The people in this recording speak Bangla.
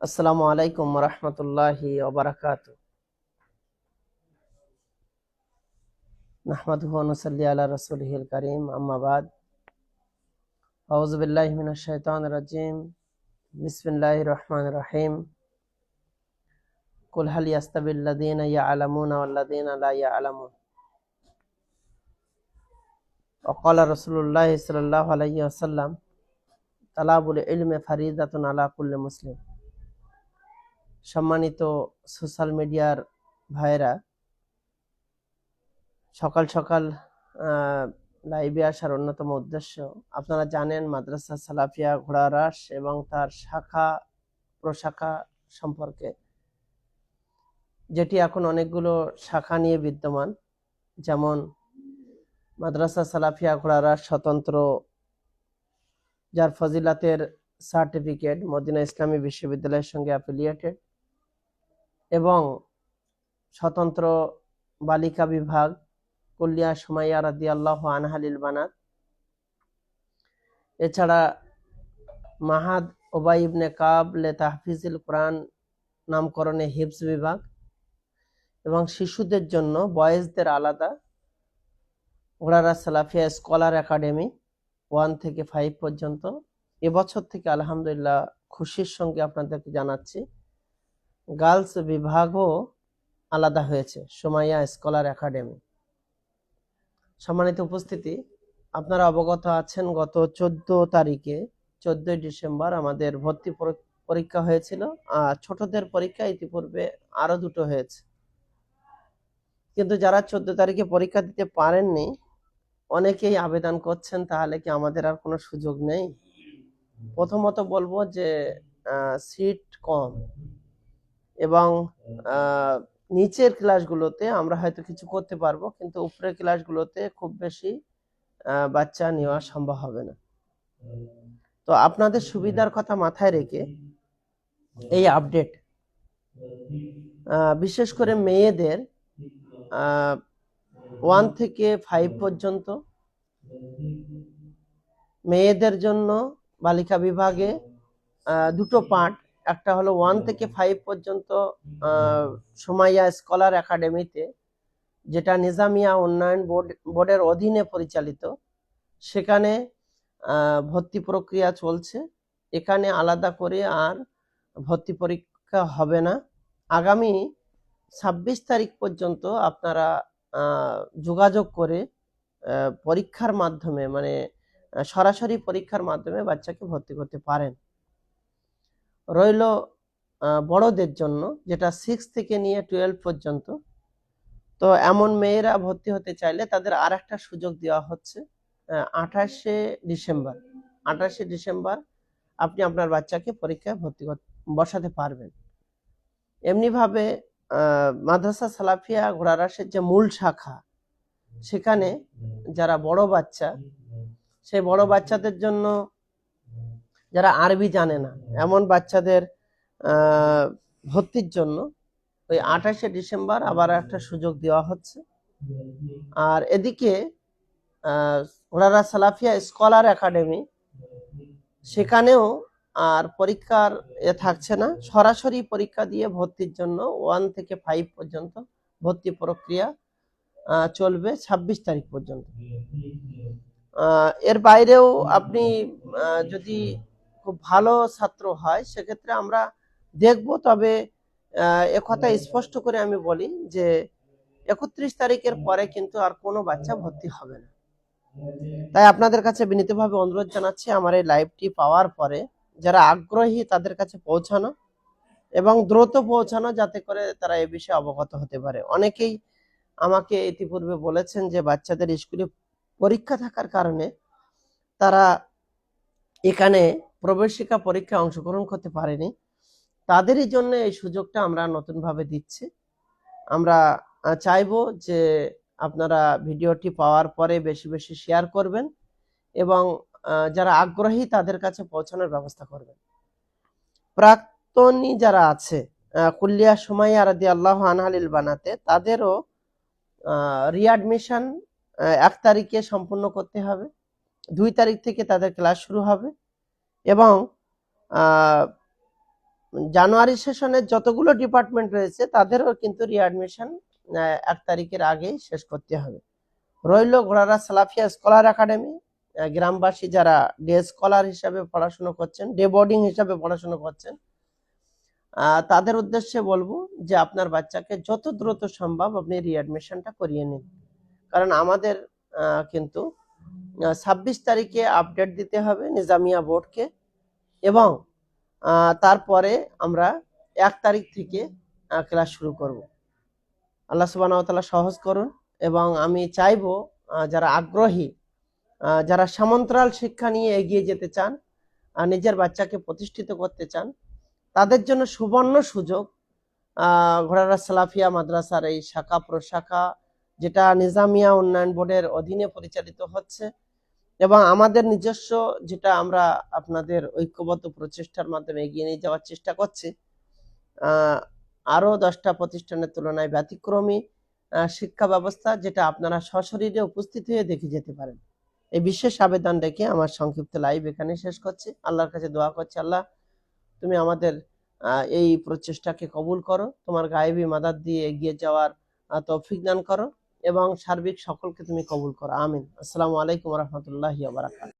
আসসালামু আলাইকুম রহমতুল্লাহি ওয়া বারাকাতুহু। নাহমাদুহু ওয়া নুসাল্লি আলা রাসূলিহিল কারীম, আম্মা বাদ। আউযু বিল্লাহি মিনাশ শাইতানির রাজীম। বিসমিল্লাহির রহমানির রহিম। কুল হাল ইয়াস্তাবিল লাযীনা ইয়া'লামুনা ওয়াল লাযীনা লা ইয়া'লামুন। ওয়া ক্বালা রাসূলুল্লাহি সাল্লাল্লাহু আলাইহি ওয়াসাল্লাম, তালাবুল ইলমি ফারিদাতুন আলা কুল্লি মুসলিম। সম্মানিত সোশ্যাল মিডিয়ার ভাইরা, সকাল সকাল লাইভে আসার অন্যতম উদ্দেশ্য, আপনারা জানেন মাদ্রাসা সালাফিয়া ঘোড়ারাস এবং তার শাখা প্রশাখা সম্পর্কে, যেটি এখন অনেকগুলো শাখা নিয়ে বিদ্যমান। যেমন মাদ্রাসা সালাফিয়া ঘোড়ারাস স্বতন্ত্র, যার ফজিলাতের সার্টিফিকেট মদিনা ইসলামী বিশ্ববিদ্যালয়ের সঙ্গে অ্যাফিলিয়েটেড, এবং স্বতন্ত্র বালিকা বিভাগ কুল্লিয়া সুমাইয়া রাদিয়াল্লাহু আনহা লিল বানাত। এছাড়া মাহাদ উবাই ইবনে কাব লে তাহফিজুল কোরআন নামকরণে হিফজ বিভাগ, এবং শিশুদের জন্য বয়েজদের আলাদা ঘোড়ারাস সালাফিয়া স্কলার একাডেমি 1 থেকে 5 পর্যন্ত। এবছর থেকে আলহামদুলিল্লাহ খুশির সঙ্গে আপনাদেরকে জানাচ্ছি, গার্লস বিভাগও আলাদা হয়েছে, সুমাইয়া স্কলার একাডেমি। সম্মানিত উপস্থিতি, আপনারা অবগত আছেন গত 14 ডিসেম্বর আমাদের ভর্তি পরীক্ষা হয়েছিল। ছোটদের পরীক্ষা ইতিপূর্বে আরো দুটো হয়েছে, কিন্তু যারা 14 তারিখে পরীক্ষা দিতে পারেননি অনেকেই আবেদন করছেন, তাহলে কি আমাদের আর কোনো সুযোগ নেই? প্রথমত বলবো যে সিট কম, এবং নিচের ক্লাসগুলোতে আমরা হয়তো কিছু করতে পারবো, কিন্তু উপরের ক্লাসগুলোতে খুব বেশি বাচ্চা নেওয়া সম্ভব হবে না। তো আপনাদের সুবিধার কথা মাথায় রেখে এই আপডেট, বিশেষ করে মেয়েদের 1 থেকে 5 পর্যন্ত, মেয়েদের জন্য বালিকা বিভাগে দুটো পার্ট। একটা হলো 1 থেকে 5 পর্যন্ত সুমাইয়া স্কলার একাডেমিতে, যেটা নিজামিয়া উন্নয়ন বোর্ডের অধীনে পরিচালিত। সেখানে ভর্তি প্রক্রিয়া চলছে। এখানে আলাদা করে আর ভর্তি পরীক্ষা হবে না। আগামী 26 তারিখ পর্যন্ত আপনারা যোগাযোগ করে পরীক্ষার মাধ্যমে, মানে সরাসরি পরীক্ষার মাধ্যমে বাচ্চাকে ভর্তি করতে পারেন। রইল বড়দের জন্য, যেটা 6 থেকে নিয়ে 12 পর্যন্ত। তো এমন মেয়েরা ভর্তি হতে চাইলে তাদের আর একটা সুযোগ দেওয়া হচ্ছে। 28শে ডিসেম্বর আপনি আপনার বাচ্চাকে পরীক্ষায় বসাতে পারবেন। এমনিভাবে মাদ্রাসা সালাফিয়া ঘোড়ারাসের যে মূল শাখা, সেখানে যারা বড় বাচ্চা, সেই বড় বাচ্চাদের জন্য, যারা আরবি জানে না এমন বাচ্চাদের ভর্তির জন্য ওই 28শে ডিসেম্বর আবার একটা সুযোগ দেওয়া হচ্ছে। আর এদিকে ঘোড়ারাস সালাফিয়া স্কলার একাডেমি, সেখানেও আর পরীক্ষার থাকছে না, সরাসরি পরীক্ষা দিয়ে ভর্তির জন্য 1 থেকে 5 পর্যন্ত ভর্তি প্রক্রিয়া চলবে 26 তারিখ পর্যন্ত। এর বাইরেও আপনি যদি খুব ভালো ছাত্র হয় সেক্ষেত্রে আমরা দেখব। তবে একথা স্পষ্ট করে আমি বলি যে 31 তারিখের পরে কিন্তু আর কোনো বাচ্চা ভর্তি হবে না। তাই আপনাদের কাছে বিনীতভাবে অনুরোধ জানাচ্ছি, আমার এই লাইভটি পাওয়ার পরে যারা আগ্রহী তাদের কাছে পৌঁছানো, এবং দ্রুত পৌঁছানো, যাতে করে তারা এ বিষয়ে অবগত হতে পারে। অনেকেই আমাকে ইতিপূর্বে বলেছেন যে বাচ্চাদের স্কুলে পরীক্ষা থাকার কারণে তারা এখানে প্রবেশিকা পরীক্ষায় অংশগ্রহণ করতে পারেনি। তাদেরই জন্য এই সুযোগটা আমরা নতুনভাবে দিচ্ছি। আমরা চাইবো যে আপনারা ভিডিওটি পাওয়ার পরে বেশি বেশি শেয়ার করবেন, এবং যারা আগ্রহী তাদের কাছে পৌঁছানোর ব্যবস্থা করবেন। প্রাক্তনী যারা আছে কুল্লিয়া সুমাইয়া রাদিয়াল্লাহু আনহা লিল বানাতে, তাদেরও রিঅ্যাডমিশন 1 তারিখে সম্পূর্ণ করতে হবে। 2 তারিখ থেকে তাদের ক্লাস শুরু হবে, এবং জানুয়ারি সেশনের যতগুলো ডিপার্টমেন্ট রয়েছে তাদেরও কিন্তু রিঅ্যাডমিশন 1 তারিখের আগেই শেষ করতে হবে। রইল ঘোড়ারা সালাফিয়া স্কলার একাডেমি, গ্রামবাসী যারা ডে স্কলার হিসাবে পড়াশোনা করছেন, ডে বোর্ডিং হিসাবে পড়াশোনা করছেন, তাদের উদ্দেশ্যে বলবো যে আপনার বাচ্চাকে যত দ্রুত সম্ভব আপনি রিঅ্যাডমিশনটা করিয়ে নিন। কারণ আমাদের কিন্তু 26 তারিখে আপডেট দিতে হবে নিজামিয়া বোর্ডকে, এবং তারপরে আমরা 1 তারিখ থেকে ক্লাস শুরু করব। আল্লাহ সুবহানাহু ওয়া তাআলা সহজ করুন। এবং আমি চাইবো যারা আগ্রহী, যারা সমান্তরাল শিক্ষা নিয়ে এগিয়ে যেতে চান, নিজের বাচ্চাকে প্রতিষ্ঠিত করতে চান, তাদের জন্য সুবর্ণ সুযোগ ঘোড়ারা সালাফিয়া মাদ্রাসার এই শাখা প্রশাখা, যেটা নিজামিয়া উন্নয়ন বোর্ডের অধীনে পরিচালিত হচ্ছে, এবং আমাদের নিজস্ব যেটা আমরা আপনাদের ঐক্যবদ্ধ প্রচেষ্টার মাধ্যমে এগিয়ে নিয়ে যাওয়ার চেষ্টা করছি। আরো 10টা প্রতিষ্ঠানের তুলনায় ব্যতিক্রমী শিক্ষা ব্যবস্থা, যেটা আপনারা সশরীরে উপস্থিত হয়ে দেখে যেতে পারেন। এই বিশেষ আবেদন রেখে আমার সংক্ষিপ্ত লাইভ এখানে শেষ করছি। আল্লাহর কাছে দোয়া করছি, আল্লাহ তুমি আমাদের এই প্রচেষ্টাকে কবুল করো, তোমার গায়েবী মাদাদ দিয়ে এগিয়ে যাওয়ার তৌফিক দান করো, এবং সার্বিক সকলকে তুমি কবুল করো, আমিন। আসসালামু আলাইকুম ওয়া রাহমাতুল্লাহি ওয়া বারাকাতুহু।